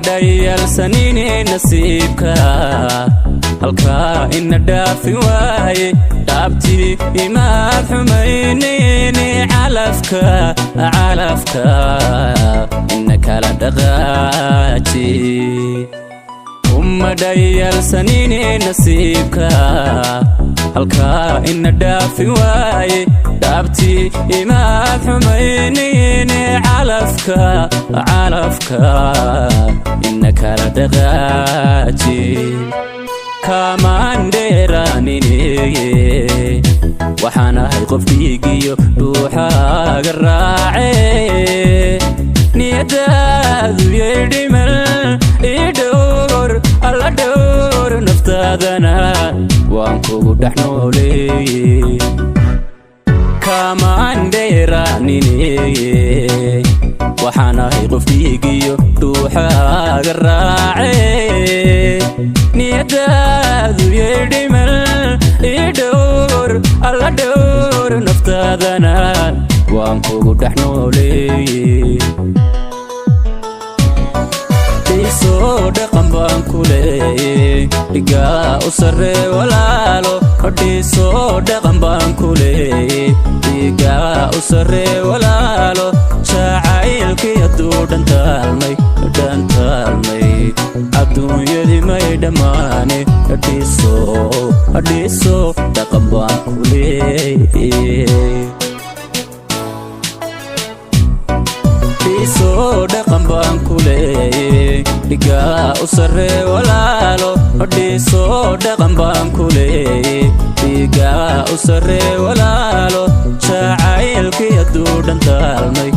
دايال سنين نصيبك halka ina dhaafi waaye dhaabtii imaad xumaynayni calafka ina kala dhaqaaji umma dhayal sanini nasiibka halka ina dhaafi waaye dhaabtii imaad xumaynayni calafka ina kala dhaqaaji kamanderanine waxaan ahay qof dhiigiyo ruuxaaga raace niyadaadu yeedhimal idhowr alla dhowr naftaadana waan kugu dhex nooleeye kamanderanine waxaan ahay qof dhiigiyo ruuxaaga raace niyadaadu yeedhimal idhowr alla dhowr naftaadana waan kugu dhex nooleeye dhiisoo dhaqan baan ku leeye dhigaa u sarree walaalo dhiisoo dhaqan baan ku leeye dhigaa u sarree walaalo jacaylkii hadduu dhantaalmay adduunyadii may dhammaane dhiisoo dhaqan baan ku leeye dhiisoo dhaqan baan ku leeye dhigaa u sarree walaalo dhiisoo dhaqan baan ku leeye dhigaa u sarree walaalo jacaylkii hadduu dhantaalmay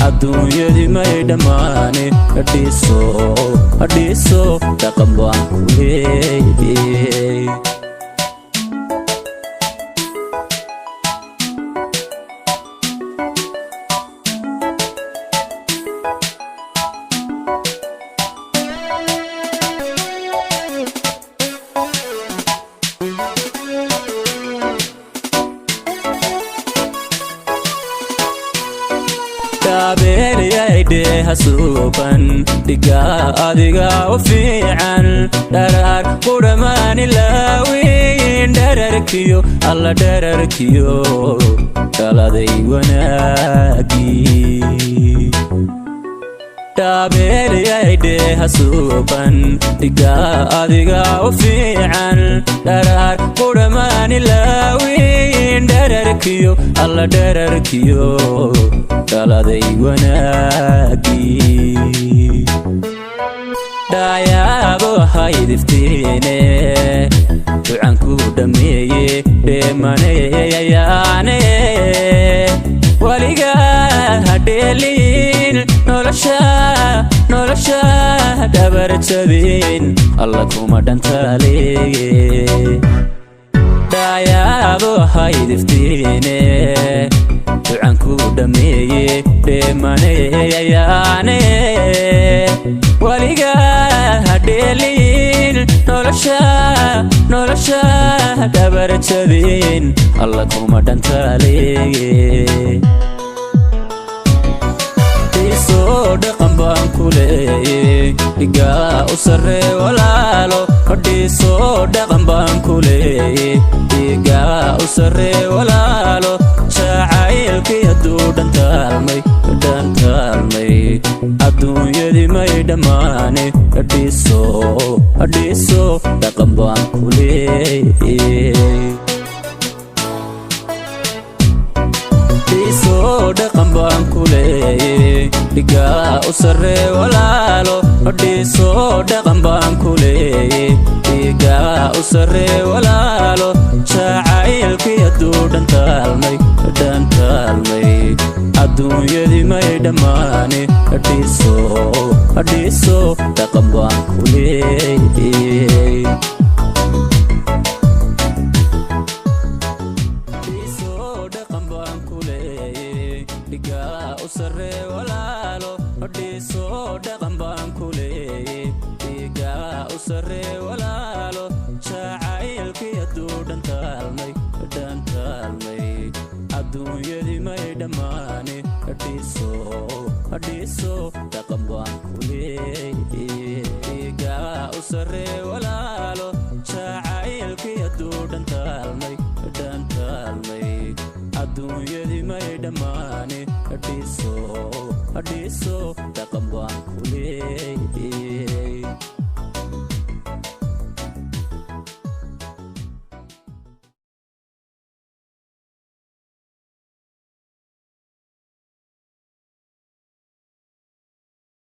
adduunyadii may dhammaane dhiisoo dhaqan baan ku leeye beeliyayde hasuuban dhigaa adiga u fiican dharaar qudhamaani laawiin dhararkiyo alla dhararkiyo dhaladay wanaagii beeliyayde hasuuban dhigaa adiga u fiican dharaar qudhamaani laawiin dhararkiyo alla dhararkiyo dhaladay wanaagii dhaayaabo haydiftiine ducanku dhammeeye dheemaneyayaane waligaa hadheelin nolosha dhabarjabin alla kuma dhantaaleeye dhaayaabo haydiftiine ducanku dhammeeye dheemaneyayaane waligaa hadheelin nolosha dhabarjabin alla kuma dhantaaleeye dhiisoo dhaqan baan ku leeye dhigaa u sarree walaalo dhiisoo dhaqan baan ku leeye dhigaa u sarree walaalo jacaylkii hadduu dhantaalmay adduunyadii may dhammaane dhiisoo dhaqan baan ku leeye dhiisoo dhaqan baan ku leeye dhigaa u sarree walaalo dhiisoo dhaqan baan ku leeye dhigaa u sarree walaalo jacaylkii hadduu dhantaalmay adduunyadii may dhammaane dhiisoo dhaqan baan ku leeye dhigaa u sarree walaalo dhiisoo dhaqan baan ku leeye dhigaa u sarree walaalo jacaylkii hadduu dhantaalmay adduunyadii may dhammaane dhiisoo dhaqan baan usare walaalo jacaylki aduu dhantalmay adduunyadii may dhammaane dhiso dhaqan baan ku leeyahay